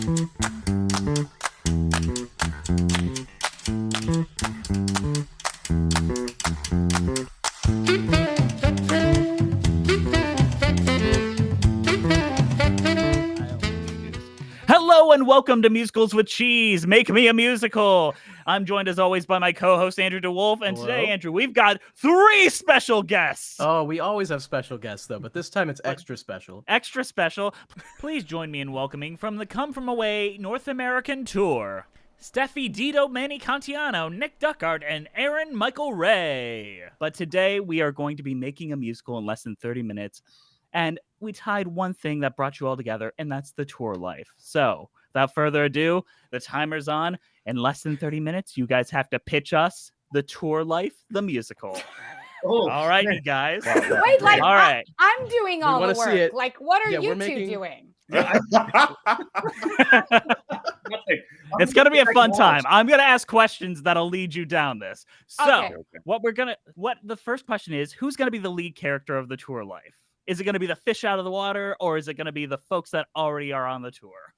Hello and welcome to Musicals with Cheese. Make me a musical. I'm joined as always by my co-host Andrew DeWolf, and Hello. Today, Andrew, we've got 3 special guests. Oh, we always have special guests though, but this time it's extra special. Extra special. Please join me in welcoming from the Come From Away North American Tour, Steffi Didomenicantonio, Nick Duckart, and Aaron Michael Ray. But today we are going to be making a musical in less than 30 minutes. And we tied one thing that brought you all together, and that's the tour life. So, without further ado, the timer's on. In less than 30 minutes, you guys have to pitch us the tour life, the musical. Oh, all right, you guys. Wait, like, all right. I'm doing all the see it. work. Like, what are Yeah, you we're two making- doing? It's going to be a fun time. I'm going to ask questions that'll lead you down this. So, Okay. what the first question is, who's going to be the lead character of the tour life? Is it going to be the fish out of the water, or is it going to be the folks that already are on the tour?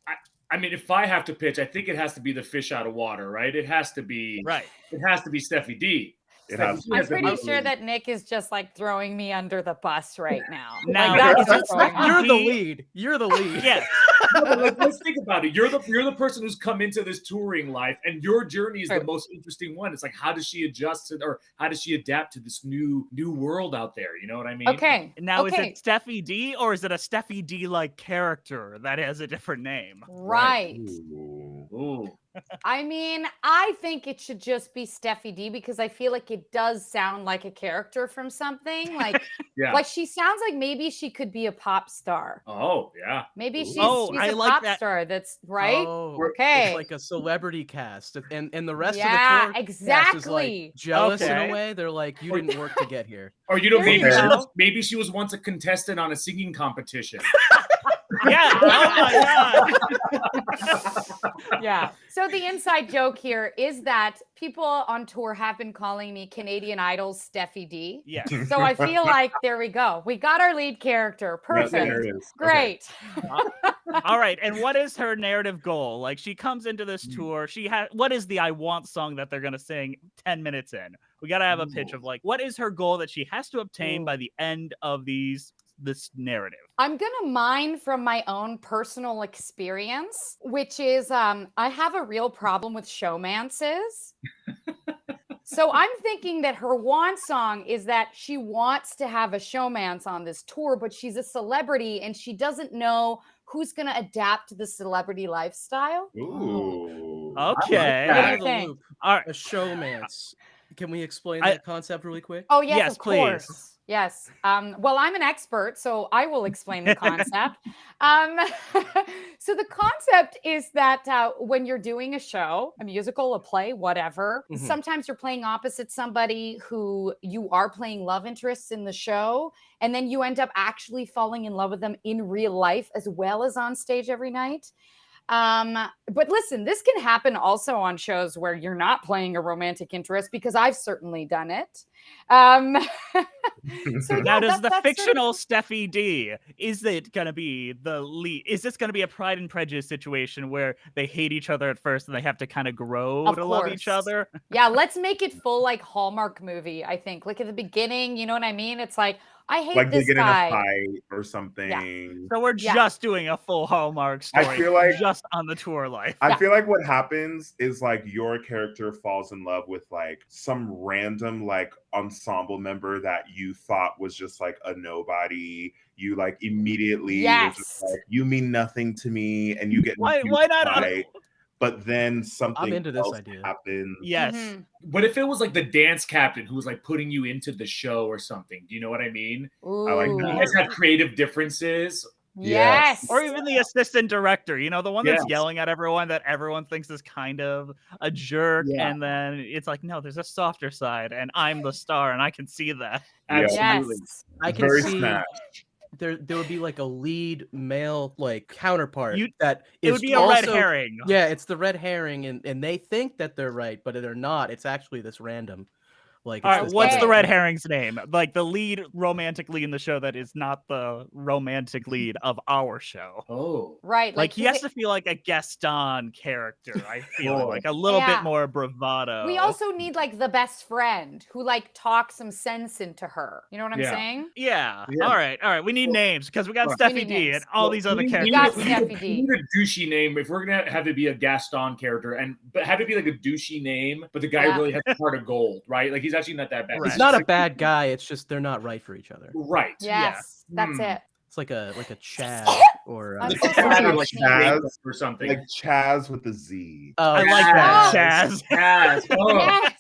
I mean, if I have to pitch, I think it has to be the fish out of water, right? It has to be right. It has to be Steffi D. I'm pretty sure that Nick is just like throwing me under the bus right now. Now, like, that's just throwing me. You're the lead. You're the lead. Yes. No, but let's think about it. You're the person who's come into this touring life, and your journey is the most interesting one. It's like, how does she adjust to, or how does she adapt to this new world out there? You know what I mean? Okay. Now, is it Steffi D, or is it a Steffi D like character that has a different name? Right. Ooh. I mean, I think it should just be Steffi D because I feel like it does sound like a character from something. Like, like she sounds like maybe she could be a pop star. Oh, yeah. Maybe she's I a like pop that. star. That's right. Oh, okay. It's like a celebrity cast, and the rest of the tour exactly. cast is like jealous in a way. They're like, you didn't work to get here. Or maybe she was once a contestant on a singing competition. Yeah. Oh my God. Yeah. So the inside joke here is that people on tour have been calling me Canadian Idol's Steffi D. Yeah. So I feel like there we go. We got our lead character. Perfect. There it is. Great. Okay. All right. And what is her narrative goal? Like, she comes into this tour. What is the I Want song that they're going to sing 10 minutes in? We got to have a pitch of like, what is her goal that she has to obtain by the end of this narrative? I'm going to mine from my own personal experience, which is I have a real problem with showmances. So I'm thinking that her want song is that she wants to have a showmance on this tour, but she's a celebrity and she doesn't know who's going to adapt to the celebrity lifestyle. Ooh. Okay. What do you think? All right. A showmance. Can we explain that concept really quick? Oh, yes, of course. Please. Yes. Well, I'm an expert, so I will explain the concept. So the concept is that when you're doing a show, a musical, a play, whatever, sometimes you're playing opposite somebody who you are playing love interests in the show, and then you end up actually falling in love with them in real life as well as on stage every night. But listen, this can happen also on shows where you're not playing a romantic interest, because I've certainly done it. So now, does the fictional Steffi D, is it going to be the lead? Is this going to be a Pride and Prejudice situation where they hate each other at first and they have to kind of grow to love each other? Yeah, let's make it full like Hallmark movie, I think. Like at the beginning, you know what I mean? It's like, I hate like this they get guy. in a fight or something. Yeah. So we're just doing a full Hallmark story. I feel like just on the tour life. I feel like what happens is like your character falls in love with like some random like ensemble member that you thought was just like a nobody. You like immediately were just like, you mean nothing to me, and you get why not? Fight. But then something else happens. Yes. Mm-hmm. What if it was like the dance captain who was like putting you into the show or something? Do you know what I mean? Ooh. I like You that. guys have creative differences. Yes. Or even the assistant director, you know, the one that's yelling at everyone that everyone thinks is kind of a jerk. Yeah. And then it's like, no, there's a softer side, and I'm the star, and I can see that. Absolutely. Yes. I can Very see Smash. there would be like a lead male like counterpart it is would be a also, red herring. Yeah, it's the red herring, and they think that they're right, but they're not. It's actually this random. Like, All right, this what's the Okay. red herring's name? Like the lead romantic lead in the show that is not the romantic lead of our show. Oh. Right. Like he who's has it- to feel like a Gaston character. I feel Cool. like a little Yeah. bit more bravado. We also need like the best friend who like talks some sense into her. You know what I'm Yeah. saying? Yeah. Yeah. All right. We need names because we got Well, Steffi need D names. and all these other we characters. got we need a- Steffi D. we need a douchey name if we're gonna have it be a Gaston character, but have it be like a douchey name, but the guy Yeah. really has a heart of gold, right? Like he's actually not that bad. Right. It's not a bad guy. It's just they're not right for each other. Right. Yes, that's Hmm. it. It's like a Chad or I'm Like so a sorry, cat or I like sneezed. Chaz. or something. Like Chaz with the Z. oh, I like that, Chaz. Chaz. Chaz. Oh, Yes.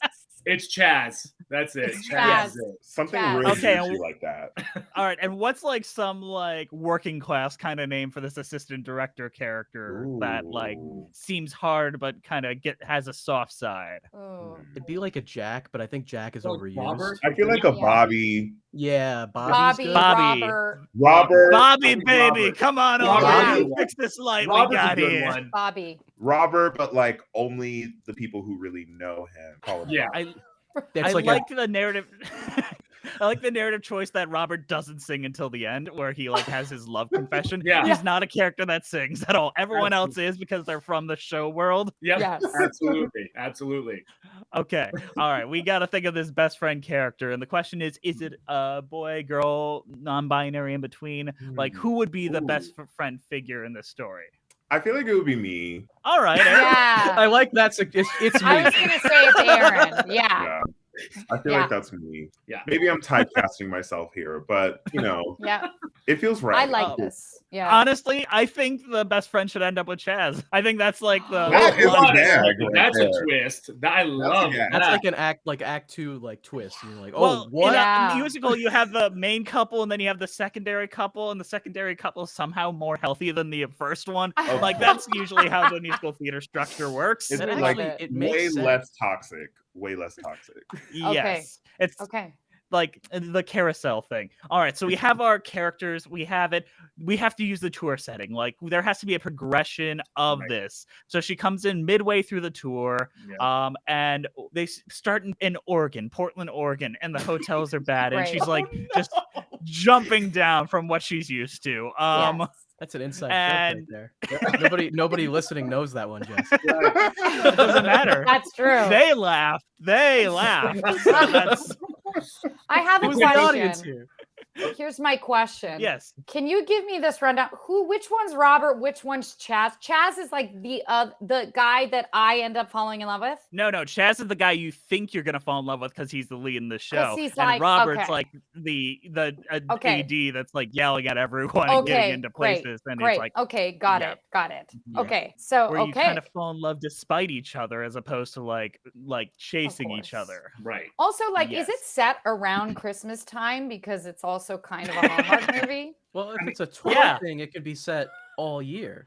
it's Chaz. That's it. It's Chaz. Chaz. is it. Something Chaz. really Okay, douchey like that. All right, and what's like some like working class kind of name for this assistant director character that like Ooh. seems hard but kind of has a soft side? Ooh. it'd be like a Jack, but I think Jack is Oh, overused. Robert? I feel like a Yeah. Bobby. Yeah, Bobby's Bobby, good. Bobby. Robert, Robert. Bobby, Robert. baby, come on Robert over. is You good fix this light we Robert's a got good here. one. Bobby. Robert, but like only the people who really know him call him. Yeah. I That's like like the narrative. I like the narrative choice that Robert doesn't sing until the end, where he like has his love confession. Yeah. He's not a character that sings at all. Everyone else is because they're from the show world. Yep. Yes. Absolutely. Absolutely. Okay, all right, we got to think of this best friend character, and the question is it a boy, girl, non-binary, in between? Like, who would be the best friend figure in this story? I feel like it would be me. All right, Aaron. Yeah. I like that. It's I me. was gonna say it's Aaron. Yeah. Yeah. I feel Yeah. like that's me. Yeah. Maybe I'm typecasting myself here, but you know, Yeah. it feels right. I like Oh. this. Yeah. Honestly, I think the best friend should end up with Chaz. I think that's like the That is Hold on a gag second. right That's there. a twist. I love gag. That's that. like an act 2 like twist. And you're like, oh, well, what? in Yeah. a musical, you have the main couple, and then you have the secondary couple, and the secondary couple is somehow more healthy than the first one. Oh. Like that's usually how the musical theater structure works. It's That I like love actually it. it makes way sense. less toxic. Way less toxic. Yes, it's Okay. like the carousel thing. All right, so we have our characters, we have it. We have to use the tour setting. Like there has to be a progression of Right. this. So she comes in midway through the tour, Yeah. and they start in Oregon, Portland, Oregon, and the hotels are bad, and Right. she's like just jumping down from what she's used to. Yes. That's an inside And- joke right there. Nobody listening knows that one, Jess. It doesn't matter. That's true. They laugh. They laugh. So that's I have a Who's the audience question. here? Here's my question. yes. Can you give me this rundown? Which one's Robert? Which one's Chaz? Chaz is like the guy that I end up falling in love with. No. Chaz is the guy you think you're gonna fall in love with because he's the lead in the show, he's and like- Robert's okay. like the Okay. AD that's like yelling at everyone and getting Okay, into great, places, and great. it's like Okay, got yeah. it. Got it. Yeah. Okay, so where you okay. kind of fall in love despite each other as opposed to like chasing each course. other. Right. Also, like, is it Yes. set around Christmas time because it's also kind of a Hallmark movie? Well, if it's a tour yeah. thing, it could be set all year.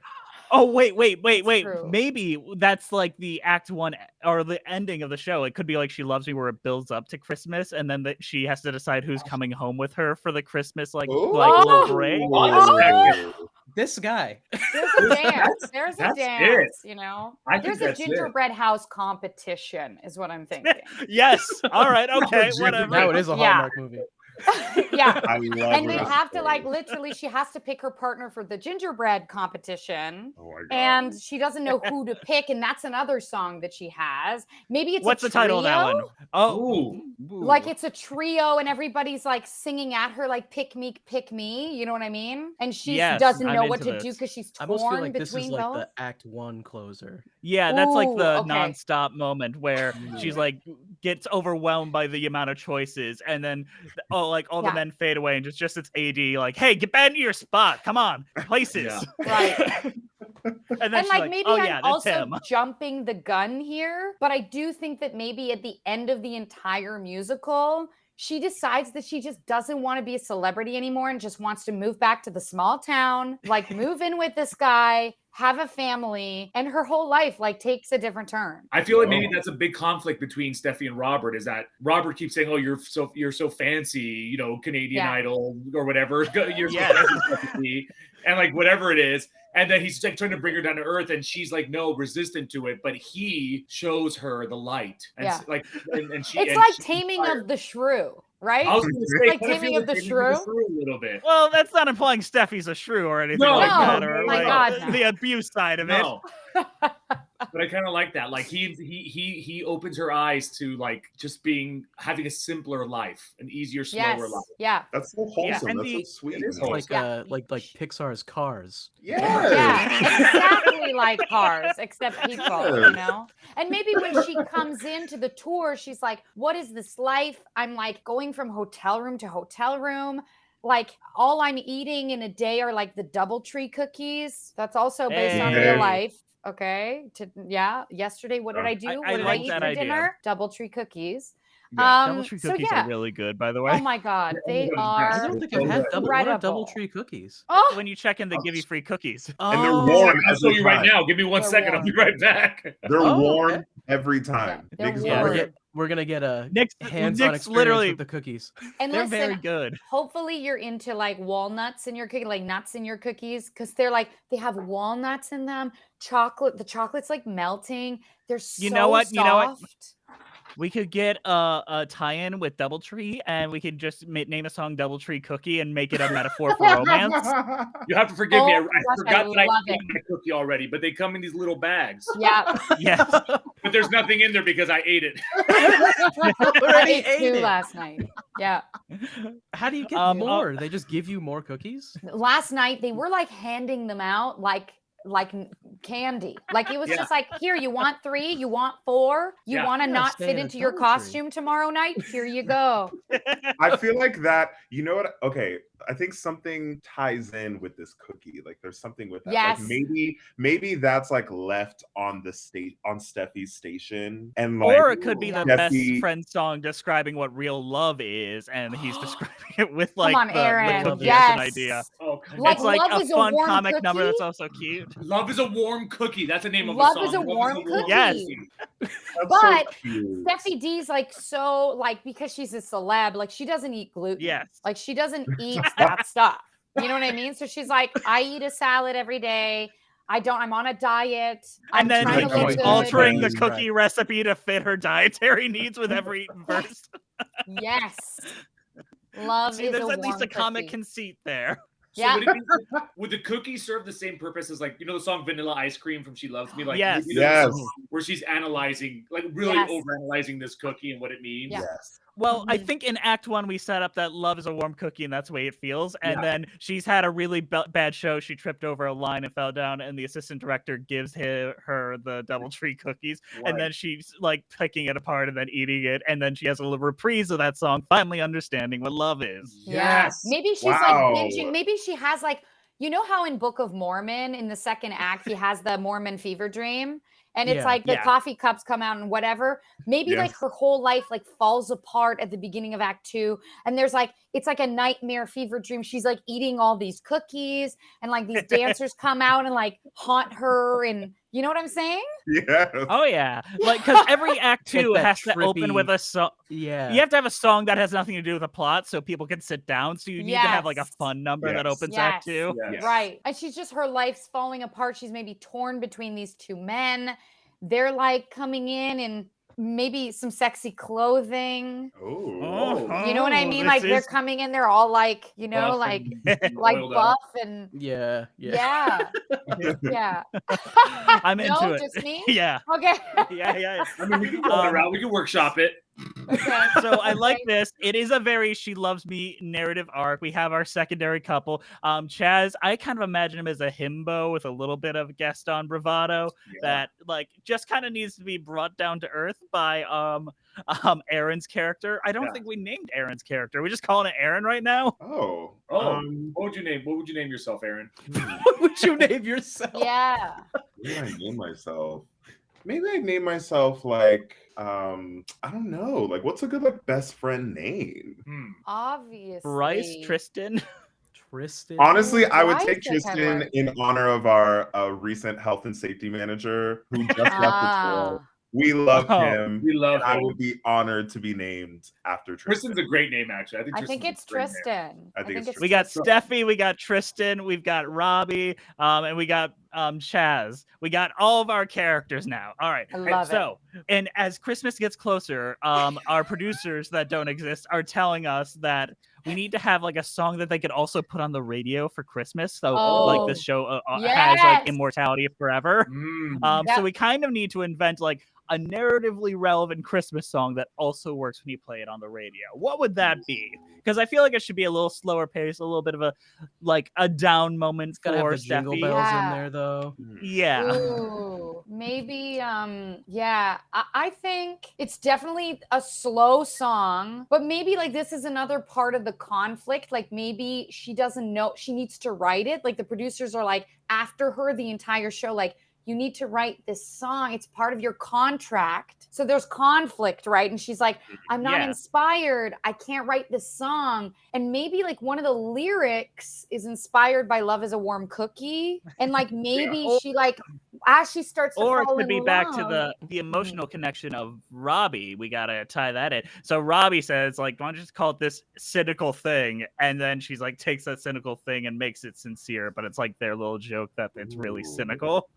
Oh wait. true. Maybe that's like the act one or the ending of the show. It could be like She Loves Me, where it builds up to Christmas, and then she has to decide who's coming home with her for the Christmas like Ooh. little break. Unexpected. This guy. There's a dance. There's a That's dance. You know, I think there's a that's it. gingerbread house competition, is what I'm thinking. Yes. All right. Okay. Gingerbread. Whatever. Now it is a Yeah. Hallmark movie. Yeah. I love And they this have to story. like literally, she has to pick her partner for the gingerbread competition. Oh my god. And she doesn't know who to pick, and that's another song that she has. Maybe it's What's a the title of that one? trio? Oh, Ooh. Like it's a trio, and everybody's like singing at her, like "pick me." You know what I mean? And she Yes, doesn't I'm know what into to do this. because she's I almost feel torn like this is between like both. the Act 1 closer. yeah, that's like Ooh, the okay. nonstop moment where she's like gets overwhelmed by the amount of choices, and then all the Yeah. men fade away, and just it's AD like, "Hey, get back into your spot, come on, places." Yeah. Right. And then And she's like like, maybe "Oh I'm yeah, that's also him." jumping the gun here, but I do think that maybe at the end of the entire musical, she decides that she just doesn't want to be a celebrity anymore and just wants to move back to the small town, like move in with this guy, have a family, and her whole life like takes a different turn. I feel like maybe that's a big conflict between Steffi and Robert, is that Robert keeps saying, "Oh, you're so fancy, you know, Canadian Idol or whatever. You're so fancy," and like whatever it is. And then he's like trying to bring her down to earth, and she's like, no, resistant to it. But he shows her the light, and like, and she. It's like Taming of the Shrew, right? I was going to say, like Taming of the Shrew. A little bit. Well, that's not implying Steffi's a shrew or anything like that, or like the abuse side of it. But I kind of like that. Like he opens her eyes to like just having a simpler life, an easier, slower life. Yeah, that's so wholesome. That's so sweet. It's like Pixar's Cars. Yeah, exactly like Cars, except people, you know. And maybe when she comes into the tour, she's like, "What is this life? I'm like going from hotel room to hotel room." Like all I'm eating in a day are like the DoubleTree cookies. That's also based on real life. Okay. Yesterday, what did I do? What did I eat for dinner? DoubleTree cookies. DoubleTree cookies are really good, by the way. Oh my God, they are. I don't think I've had DoubleTree cookies. Oh, when you check in, they give you free cookies. And they're warm. I'll show you right now. Give me 1 second. I'll be right back. They're warm every time. We're gonna get a hands-on experience literally with the cookies. And they're listen, very good. Hopefully you're into like walnuts in your cookie, like nuts in your cookies, because they're like they have walnuts in them. Chocolate, the chocolate's like melting. They're so soft. You know what? We could get a tie-in with DoubleTree, and we could just name a song "DoubleTree Cookie" and make it a metaphor for romance. You have to forgive me. I forgot that I ate my cookie already, but they come in these little bags. Yeah. Yes. But there's nothing in there because I ate it. I ate two last night. Yeah. How do you get more? They just give you more cookies? Last night they were like handing them out like candy. Like it was just like, here, you want 3, you want 4, you want to not fit into your costume tomorrow night? Here you go. I feel like that, you know what? Okay, I think something ties in with this cookie. Like there's something with that. Yes. Like maybe that's like left on the on Steffi's station, and like, or it could be the best friend song describing what real love is, and he's describing it with like the cookie as an idea. Oh, it's like a fun comic number that's also cute. Love is a warm cookie. That's the name of Love the song. Is a warm cookie. Yes. But so Steffi D's like so like because she's a celeb, like she doesn't eat gluten. Yes. Like she doesn't eat that stuff. You know what I mean? So she's like, I eat a salad every day. I'm on a diet. And then she's altering the cookie recipe to fit her dietary needs with every verse. Yes. Love is there's a at least a warm comic cookie. conceit there. So would the cookie serve the same purpose as like, you know, the song Vanilla Ice Cream from She Loves Me? Like, yes. Where she's analyzing, like really overanalyzing this cookie and what it means. Yes. Well, I think in Act 1 we set up that love is a warm cookie and that's the way it feels. And then she's had a really bad show. She tripped over a line and fell down, and the assistant director gives her the DoubleTree cookies. Right. And then she's like picking it apart and then eating it. And then she has a little reprise of that song, finally understanding what love is. Yes. Maybe she's like binging. Maybe she has like, you know how in Book of Mormon in the second act, he has the Mormon fever dream? And it's like the coffee cups come out and whatever. Maybe like her whole life like falls apart at the beginning of Act 2. And there's like, it's like a nightmare fever dream. She's like eating all these cookies and like these dancers come out and like haunt her. And you know what I'm saying? Yeah. Oh yeah. Like, because every Act 2 has to open with a song. Yeah. You have to have a song that has nothing to do with the plot so people can sit down. So you need to have like a fun number that opens Act 2. Yes. Right. And she's just, her life's falling apart. She's maybe torn between these two men. They're like coming in maybe some sexy clothing. Oh. You know what I mean? Like they're coming in, they're all like, you know, like buff and yeah. I'm into it. Just me? Yeah. Okay. Yeah. I mean, we can go that route. We can workshop it. Okay. So I like this. It is a very She Loves Me narrative arc. We have our secondary couple. Chaz, I kind of imagine him as a himbo with a little bit of Gaston bravado that like just kind of needs to be brought down to earth by Aaron's character. I don't think we named Aaron's character. We're just calling it Aaron right now. Oh. What would you name? What would you name yourself, Aaron? What would you name yourself? Yeah. What did I name myself? Maybe I name myself like I don't know. Like, what's a good like best friend name? Obviously. Bryce, Tristan. Tristan. Honestly, I would Why take is there kind of Tristan like- in honor of our recent health and safety manager who just left the tour. Ah, We love Oh, him. We love I him. would be honored to be named after Tristan. Tristan's a great name, actually. I think I think Tristan's it's a great name. Tristan. I think it's we got Tristan. Steffi, we got Tristan, we've got Robbie, and we got Chaz. We got all of our characters now. All right. I love it. So, and as Christmas gets closer, our producers that don't exist are telling us that we need to have like a song that they could also put on the radio for Christmas. So like this show has like yes. immortality forever. Mm. So we kind of need to invent like a narratively relevant Christmas song that also works when you play it on the radio. What would that be? Because I feel like it should be a little slower pace, a little bit of a like a down moment It's gotta have for the jingle Steffi. bells Yeah. in there, though. Yeah. Ooh, maybe yeah, I think it's definitely a slow song, but maybe like this is another part of the conflict. Like maybe she doesn't know she needs to write it. Like the producers are like after her the entire show, like you need to write this song. It's part of your contract. So there's conflict, right? And she's like, I'm not Yeah. inspired. I can't write this song. And maybe like one of the lyrics is inspired by Love is a Warm Cookie. And like maybe she like as she starts to Or it fall could in be back to love- the emotional connection of Robbie. We gotta tie that in. So Robbie says, like, why don't you just call it this cynical thing? And then she's like takes that cynical thing and makes it sincere, but it's like their little joke that it's really cynical.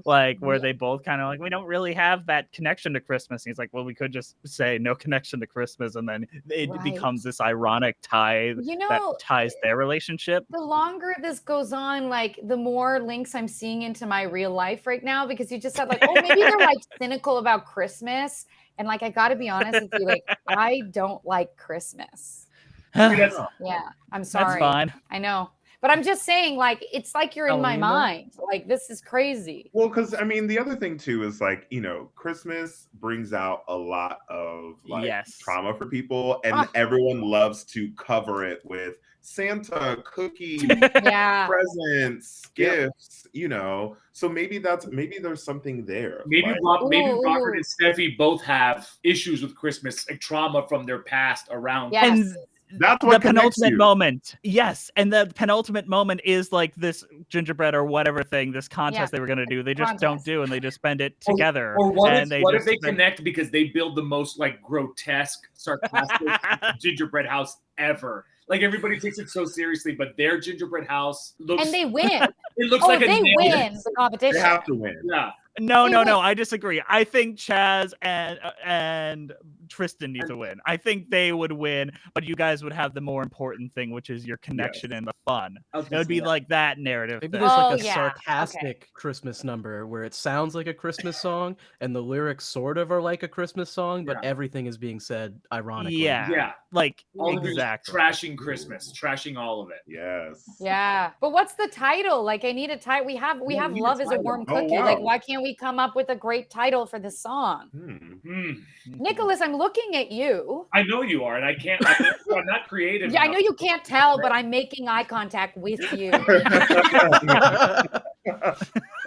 Like where they both kind of like, we don't really have that connection to Christmas. And he's like, well, we could just say no connection to Christmas, and then it Right. becomes this ironic tie You know, that ties their relationship. the longer this goes on, like the more links I'm seeing into my real life right now, because you just said like, oh, maybe they're like cynical about Christmas. And like, I gotta be honest with you, like, I don't like Christmas. That's- Yeah, I'm sorry. That's fine. I know. But I'm just saying, like, it's like you're in my Halloween, though? mind. Like, this is crazy. Well, because I mean, the other thing too is like, you know, Christmas brings out a lot of like Yes. trauma for people, and Ah. everyone loves to cover it with Santa, cookies, Yeah. presents, Yep. gifts, you know. So maybe there's something there. Maybe like- maybe Ooh, Robert ooh. and Steffi both have issues with Christmas, like trauma from their past around. Yes. And that's the what connects penultimate you. moment. Yes. And the penultimate moment is like this gingerbread or whatever thing, this contest they were going to do. They just don't Contest. do, and they just spend it Or- together. Or what and if just they spend- connect because they build the most like grotesque, sarcastic gingerbread house ever? Like everybody takes it so seriously, but their gingerbread house looks And they win. it looks Oh, like if a they nail. win the They competition. have to win. Yeah. No, They no, win. no. I disagree. I think Chaz and Tristan need to win. I think they would win, but you guys would have the more important thing, which is your connection and the fun. I was It gonna would say be that. like that narrative. Maybe thing. there's like Oh, a yeah. sarcastic Christmas number where it sounds like a Christmas song and the lyrics sort of are like a Christmas song, but Yeah. everything is being said ironically. Yeah. Yeah. Like All of it is exactly. trashing Christmas, trashing all of it. Yes. Yeah. But what's the title? Like, I need a title. We have Yeah, we need a Love is a title. Warm Oh, Cookie. Like, wow. why can't we come up with a great title for this song? Hmm. Nicholas, I'm looking at you. I know you are, and I can't. I'm not creative. Yeah, I know enough. you can't tell, but I'm making eye contact with you.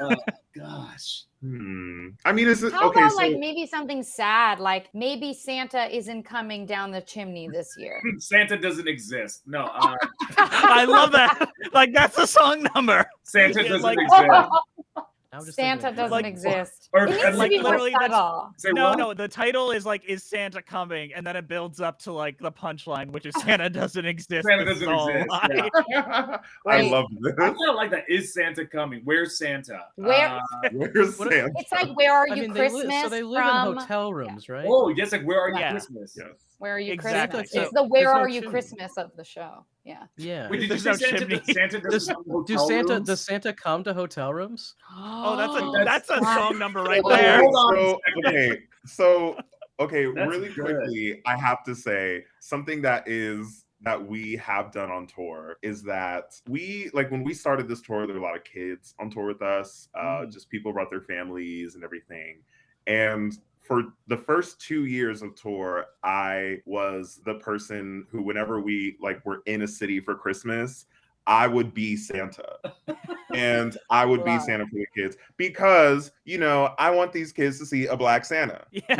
Oh, gosh. I mean, is it How okay? about So like maybe something sad, like maybe Santa isn't coming down the chimney this year? Santa doesn't exist. No, I love that. Like that's a song number. Santa Yeah, doesn't like- exist. I'm just Santa thinking of doesn't like- exist. Or It needs and to like be more literally that's- subtle. say No, what? no. The title is like, "Is Santa coming?" And then it builds up to like the punchline, which is Santa doesn't exist. Santa This is doesn't all a exist. lie. Yeah. I Wait. love this. I kind of like that. Is Santa coming? Where's Santa? Where- Where's What- Santa? It's like, where are I you mean, Christmas? so they live from... in hotel rooms, right? Oh, yes. Like, where are you Yeah. Christmas? Yes. Where are you Exactly. Christmas? So- It's the Where There's no Are You chimney. Christmas of the show. Yeah. Yeah. Wait, did you There's say no Santa? chimney. Santa Does, doesn't come to do hotel Santa rooms? does Santa come to hotel rooms? Oh, That's- that's a song number right Hold on, there. hold on. So okay, That's really good. quickly, I have to say something that we have done on tour is that we like when we started this tour, there were a lot of kids on tour with us. Just people brought their families and everything. And for the first 2 years of tour, I was the person who, whenever we like were in a city for Christmas, I would be Santa. And I would be Love. Santa for the kids because, you know, I want these kids to see a black Santa. Yes.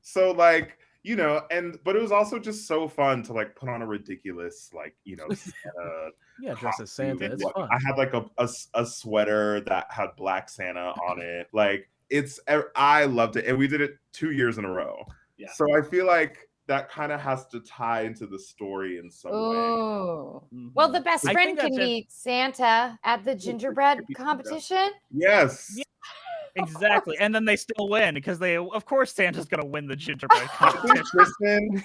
So like, you know, but it was also just so fun to like put on a ridiculous like, you know, Santa Yeah, dress as Santa. costume. It's Like, fun. I had like a sweater that had Black Santa on it. Like I loved it, and we did it 2 years in a row. Yeah. So I feel like that kind of has to tie into the story in some way. Oh. Well, the best I friend think that's can it. meet Santa at the gingerbread competition. Yes. Yeah. Exactly, and then they still win because of course, Santa's gonna win the gingerbread I think competition. Tristan.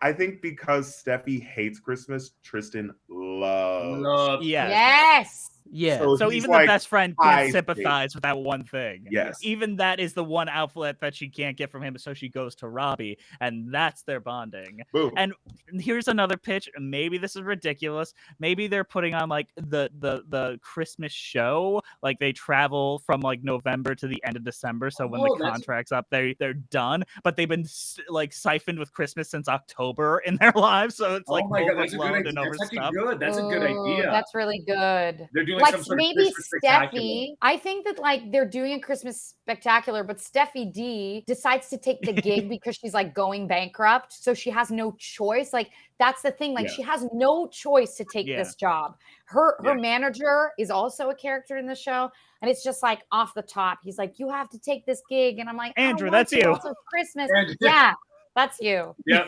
I think because Steffi hates Christmas, Tristan loves. Yes. Yeah. So he's even like, the best friend I can't hate- sympathize with that one thing. Yes. Even that is the one outlet that she can't get from him, so she goes to Robbie, and that's their bonding. Boom. And here's another pitch. Maybe this is ridiculous. Maybe they're putting on like the Christmas show. Like they travel from like November to the end of December. So when the contract's up, they're done. But they've been like siphoned with Christmas since October in their lives. So it's like my God, that's a good overblown idea. and That's actually overstuffed. good. That's a good idea. That's really good. They're doing like some sort of maybe Christmas spectacular. Steffi. I think that like they're doing a Christmas spectacular, but Steffi D decides to take the gig because she's like going bankrupt, so she has no choice. Like that's the thing. Like she has no choice to take this job. Her manager is also a character in the show, and it's just like off the top. He's like, "You have to take this gig," and I'm like, Andrew, I don't want that's to. you. Also Christmas, Andrew. yeah. That's you. Yeah.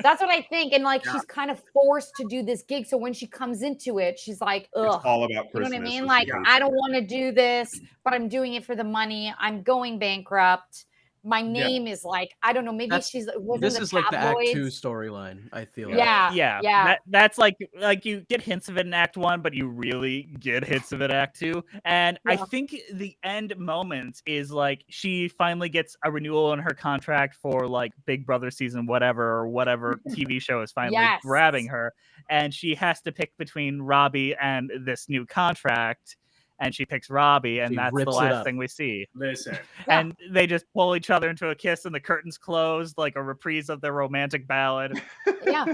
That's what I think. And like she's kind of forced to do this gig. So when she comes into it, she's like, ugh. It's all about Christmas. You know what I mean? Like, I don't want to do this, but I'm doing it for the money. I'm going bankrupt. My name is like, I don't know, maybe This is like the Act 2 storyline, I feel. Yeah. That's like you get hints of it in Act 1, but you really get hints of it in Act 2. And I think the end moment is like she finally gets a renewal in her contract for like Big Brother season whatever TV show is finally grabbing her, and she has to pick between Robbie and this new contract. And she picks Robbie, and that's the last thing we see. Listen. And they just pull each other into a kiss, and the curtains close, like a reprise of their romantic ballad. Yeah.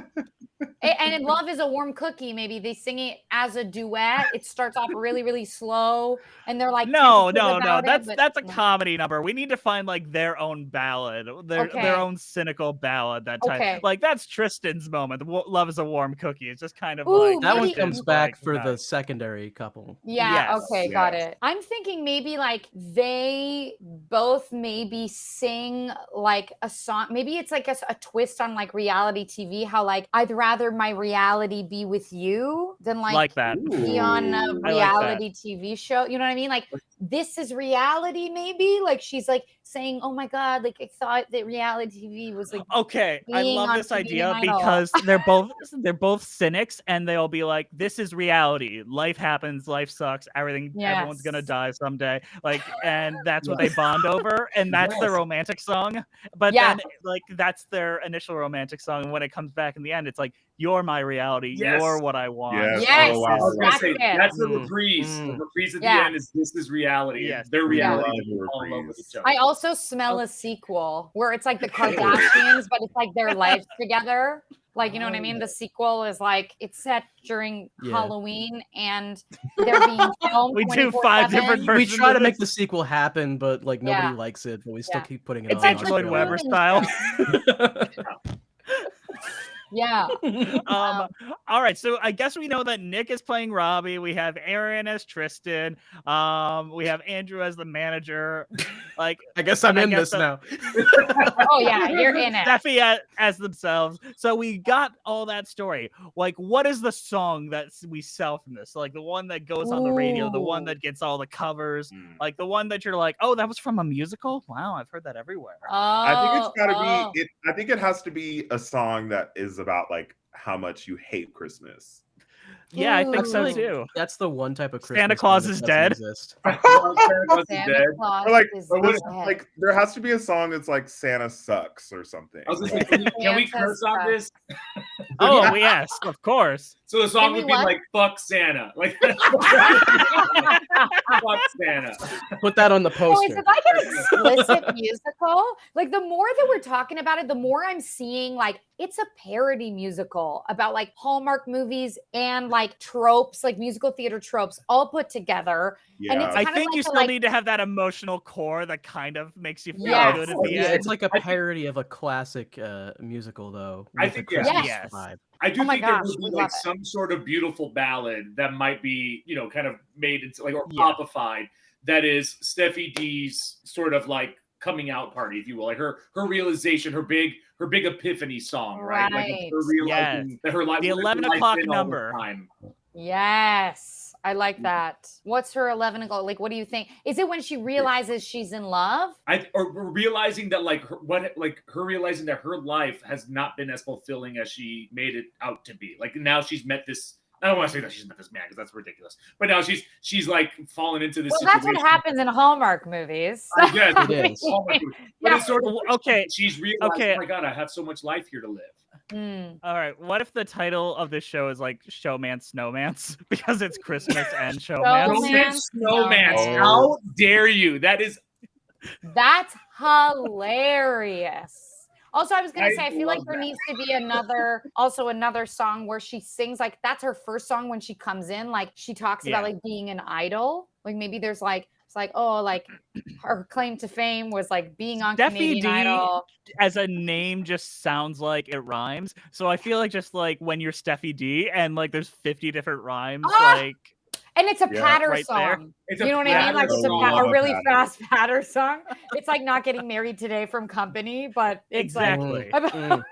And in Love is a Warm Cookie, maybe they sing it as a duet. It starts off really, really slow, and they're like, no. That's a comedy number. We need to find like their own ballad, their own cynical ballad. That type, like that's Tristan's moment. Love is a Warm Cookie. It's just kind of like that one comes back for the secondary couple. Yeah. Yes. Okay. Got it. I'm thinking maybe like they both maybe sing like a song. Maybe it's like a twist on like reality TV. How like I'd rather my reality be with you than like that be on a reality TV show. You know what I mean? Like this is reality. Maybe like she's like saying, "Oh my God, like I thought that reality TV was like." Okay, I love this idea because they're both cynics, and they'll be like, "This is reality. Life happens. Life sucks. Everything. Everyone's gonna die someday." Like, and that's what they bond over, and that's their romantic song. But then, like, that's their initial romantic song, and when it comes back in the end, it's like, "You're my reality. You're what I want." Yes. Oh, wow. That's the reprise. The reprise at the end is "This is reality." Yes. Their reality. All in love with each other. I also smell a sequel where it's like the Kardashians, but it's like their lives together. Like, you know what I mean? The sequel is like, it's set during Halloween and they're being filmed. We do 5 different versions. We try to make the sequel happen, but like nobody likes it, but we still keep putting it on. It's Lloyd Webber style. Yeah. All right. So I guess we know that Nick is playing Robbie. We have Aaron as Tristan. We have Andrew as the manager. Like, I guess I'm in this now. Oh yeah, you're in it. Steffi as themselves. So we got all that story. Like, what is the song that we sell from this? Like the one that goes on the radio, the one that gets all the covers, like the one that you're like, oh, that was from a musical. Wow, I've heard that everywhere. I think it's gotta be. I think it has to be a song that is about like how much you hate Christmas. Yeah, I think so too. That's the one type of Christmas Santa Claus is dead. Santa Claus is Santa dead. Claus Or like, is like there has to be a song that's like Santa sucks or something. I was just like, can we curse on this? Oh, yes, of course. So the song Can we would be what? like "Fuck Santa," like "Fuck Santa." Put that on the Oh, is poster. it like an explicit musical? Like the more that we're talking about it, the more I'm seeing like it's a parody musical about like Hallmark movies and like tropes, like musical theater tropes, all put together. And it's Yeah. I kind of think like you a, still like, need to have that emotional core that kind of makes you feel Yes. good at course. the Yeah, end. it's like a I think- parody of a classic musical, though, I with a think, yeah. Christmas Yes. vibe. I do Oh my think there gosh, would be we like love it. some sort of beautiful ballad that might be, kind of made into like or Yeah. popified. That is Steffi D's sort of like coming out party, if you will, like her realization, her big epiphany song, right? Like it's her Right. realizing that her life, The where's her 11 life o'clock been all this number. time. Yes, I like that. What's her 11 o'clock? Like, what do you think? Is it when she realizes she's in love? Or realizing that like her realizing that her life has not been as fulfilling as she made it out to be. Like now she's met this. I don't want to say that she's met this man because that's ridiculous. But now she's like fallen into this Well, that's situation. what happens in Hallmark movies. I guess. It is. But it's sort of Okay. she's realized, Okay. oh my god, I have so much life here to live. Mm. All right. What if the title of this show is like Showman Snowmance because it's Christmas and Showman? Showman. Snowman. Snowman. How dare you? That is That's hilarious. Also, I was gonna I say, I feel like love there that. needs to be another song where she sings like that's her first song when she comes in. Like she talks about Yeah. like being an idol. Like maybe there's like it's like oh like her claim to fame was like being on Steffi Canadian D Idol. as a name just sounds like it rhymes. So I feel like just like when you're Steffi D and like there's 50 different rhymes, Ah! like And it's a Yeah. patter Right there. song. It's You know what I mean? Like patter it's a, song. a really Patter. fast patter song. It's like not getting married today from Company, but it's Exactly. like about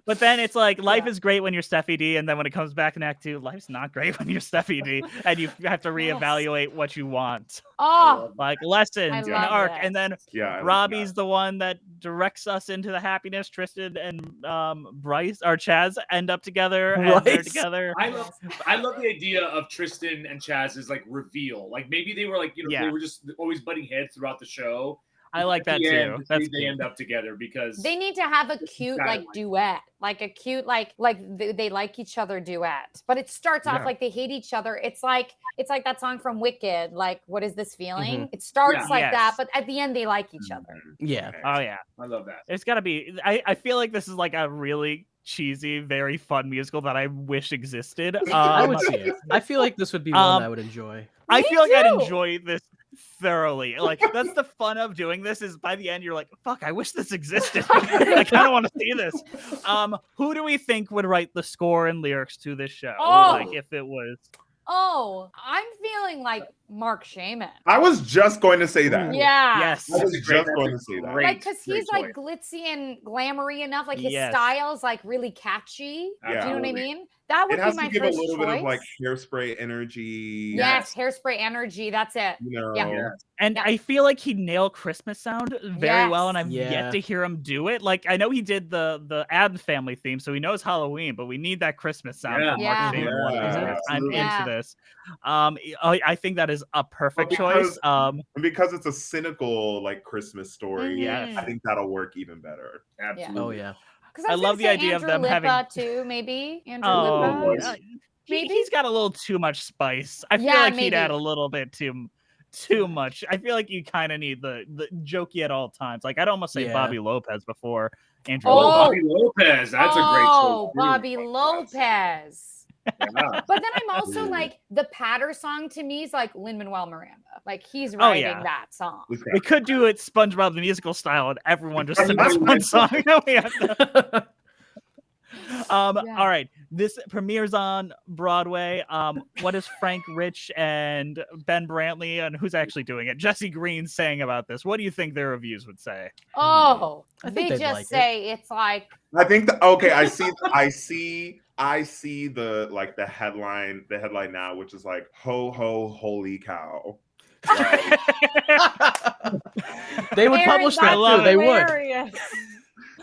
But then it's like life is great when you're Steffi D, and then when it comes back in Act 2, life's not great when you're Steffi D, and you have to reevaluate what you want. oh, Like lessons I and love arc, this. and then Yeah. I like Robbie's that. the one that directs us into the happiness. Tristan and Bryce or Chaz end up together and they're Bryce? together. I love the idea of Tristan and Chaz's like reveal. Like maybe they were like, Yeah. they were just always butting heads throughout the show. I like that At the too. end, That's they cool. end up together because they need to have a cute like Dynamite. duet, like a cute like they like each other duet. But it starts off Yeah. like they hate each other. It's like that song from Wicked, like what is this feeling? It starts Yeah. like Yes. that, but at the end they like each other. Yeah. Oh yeah. I love that. It's gotta be. I feel like this is like a really cheesy, very fun musical that I wish existed. I would see it. I feel like this would be one I would enjoy. I Me feel like I'd too. enjoy this thoroughly. Like that's the fun of doing this is by the end you're like, fuck, I wish this existed. I kind of want to see this. Who do we think would write the score and lyrics to this show? Oh. Like if it was Oh, I'm feeling like Mark Shaman. I was just going to say that. Yeah. yes. I was That's a great- just going to that's a say that. great- Like, because great he's like choice. glitzy and glamoury enough. Like his Yes. style's like really catchy. Yeah. Do you know what I Absolutely. mean? That would It has be my to give a first little choice. bit of like hairspray energy. yes, hairspray energy. That's it. You know. Yeah. And Yeah. I feel like he nailed Christmas sound very well, and I've Yes. yet to hear him do it. Like I know he did the Addams Family theme, so he knows Halloween, but we need that Christmas sound Yeah. from Yeah. Mark Shaman one of these Yeah, days. I'm absolutely. Yeah. into this. I think that is a perfect Well, choice. And because it's a cynical like Christmas story, Yes. I think that'll work even better. Absolutely. Oh yeah. Because I love the idea of them having- too. Maybe Andrew Oh, Lippa. boy. Maybe? he's got a little too much spice. I feel Yeah, like he'd add maybe. a little bit too much. I feel like you kind of need the jokey at all times. Like I'd almost say Yeah. Bobby Lopez before Andrew. Oh. Lippa. Bobby Lopez. That's a great choice. Oh, too. Bobby Lopez. Yeah. But then I'm also Ooh. like the patter song to me is like Lin-Manuel Miranda. Like he's Oh, writing yeah. that song. We could do it SpongeBob the musical style, and everyone just sing this one song. We have to- Yeah. All right, this premieres on Broadway. What is Frank Rich and Ben Brantley and who's actually doing it? Jesse Green saying about this. What do you think their reviews would say? Oh, I they think they'd just like it. say it's like I think okay, I see the like the headline now, which is like ho ho holy cow. They would Aaron, publish that that's too. They would. hilarious.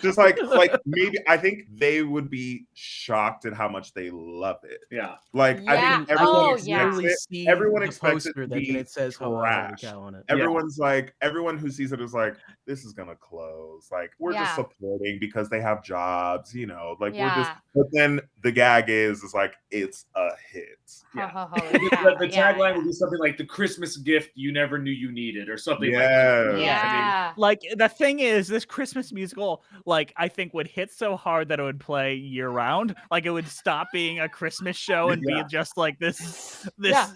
just like maybe I think they would be shocked at how much they love it. Yeah. Like I Yeah. think everyone Oh, expects yeah. Literally it. see Everyone the expects it poster to that be it says Hawaii trash. cow on it. Everyone's like, everyone who sees it is like, this is gonna close. Like, we're just Yeah. supporting because they have jobs, you know. Like we're just. Yeah. But then the gag is like it's a hit. Yeah. Holy cow. The tagline would be something like the Christmas gift you never knew you needed, or something like that. Yeah. Like the thing is, this Christmas musical, like I think would hit so hard that it would play year round. Like it would stop being a Christmas show and be just like this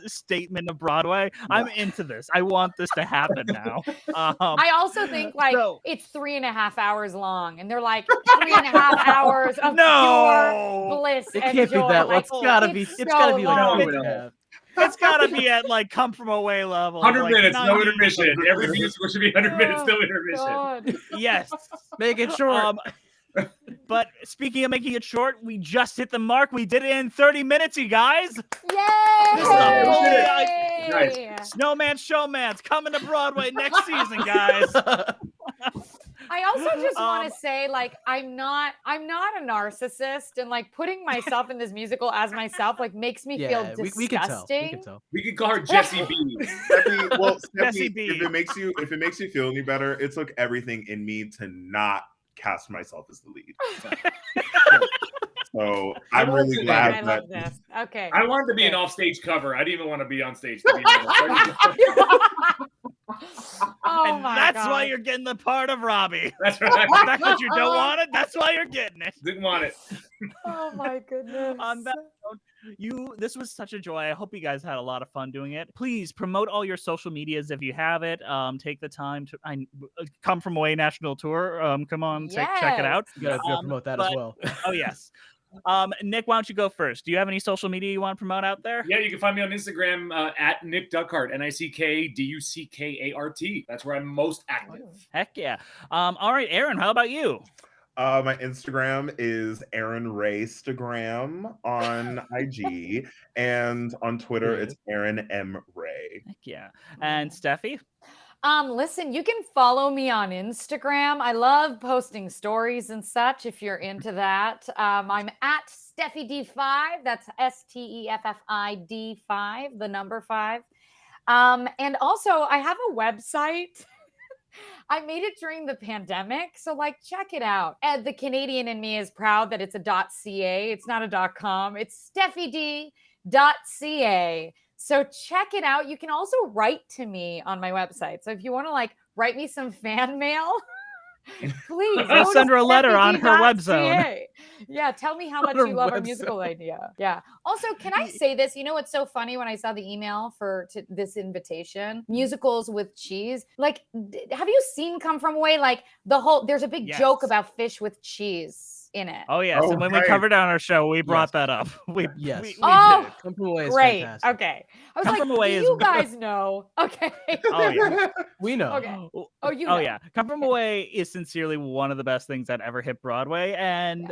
statement of Broadway. I'm into this. I want this to happen now. I also think like so- it's 3.5 hours long, and they're like 3.5 hours of No! pure bliss It and can't be joy. that. Like, It's gotta be. It's gotta be like long. 2.5. It's gotta be at like Come From Away level. 100 like, minutes, no 90 intermission. Every musical should be 100 minutes, no intermission. God. Yes. Make it short. But speaking of making it short, we just hit the mark. We did it in 30 minutes, you guys. Yay! Snowman Showman's coming to Broadway next season, guys. I also just want to say, like, I'm not a narcissist, and like putting myself in this musical as myself, like, makes me feel disgusting. We can tell. We can tell. We could call her Jessie B. Jessie B. If it makes you feel any better, it took everything in me to not cast myself as the lead. So I'm really glad I love this. Okay. I wanted to be an offstage cover. I didn't even want to be on stage. To be honest. Oh my that's God. why you're getting the part of Robbie. That's right. The fact that you don't want it, that's why you're getting it. Didn't want it. Oh my goodness. On that note, this was such a joy. I hope you guys had a lot of fun doing it. Please promote all your social medias if you have it. Take the time to Come From Away National Tour. Come on, check it out. You gotta promote that as well. Oh yes. Nick, why don't you go first? Do you have any social media you want to promote out there? Yeah, you can find me on Instagram at Nick Duckart, NickDuckart. That's where I'm most active. Heck yeah. All right, Aaron, how about you? My Instagram is Aaron Raystagram on IG, and on Twitter it's Aaron M Ray. Heck yeah. And Steffi? Listen, you can follow me on Instagram. I love posting stories and such if you're into that. I'm at Steffi D5. That's STEFFID5, the number 5. And also I have a website. I made it during the pandemic, so like check it out. And the Canadian in me is proud that it's a .ca. It's not a .com. It's SteffiD.ca. So check it out. You can also write to me on my website. So if you want to like write me some fan mail, please I'll send her a letter on her web zone. Yeah, tell me how much you love our musical idea. Yeah. Also, can I say this? You know what's so funny when I saw the email to this invitation? Musicals with cheese. Like, have you seen Come From Away? Like there's a big joke about fish with cheese in it. Oh yes, and when we covered it on our show, we brought that up. We did. Oh, Come From Away is great. fantastic. Okay, I was Come like, From Away do is you guys know? Okay. Oh yeah, we know. Okay. Oh, you know. Oh yeah, Come From Away is sincerely one of the best things that ever hit Broadway, and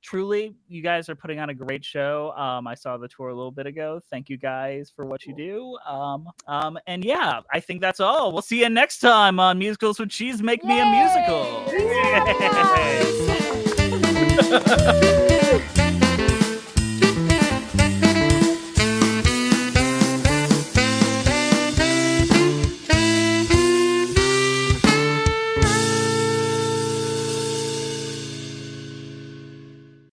truly, you guys are putting on a great show. I saw the tour a little bit ago. Thank you guys for what you do. And yeah, I think that's all. We'll see you next time on Musicals with Cheese. Make me a musical. Yay!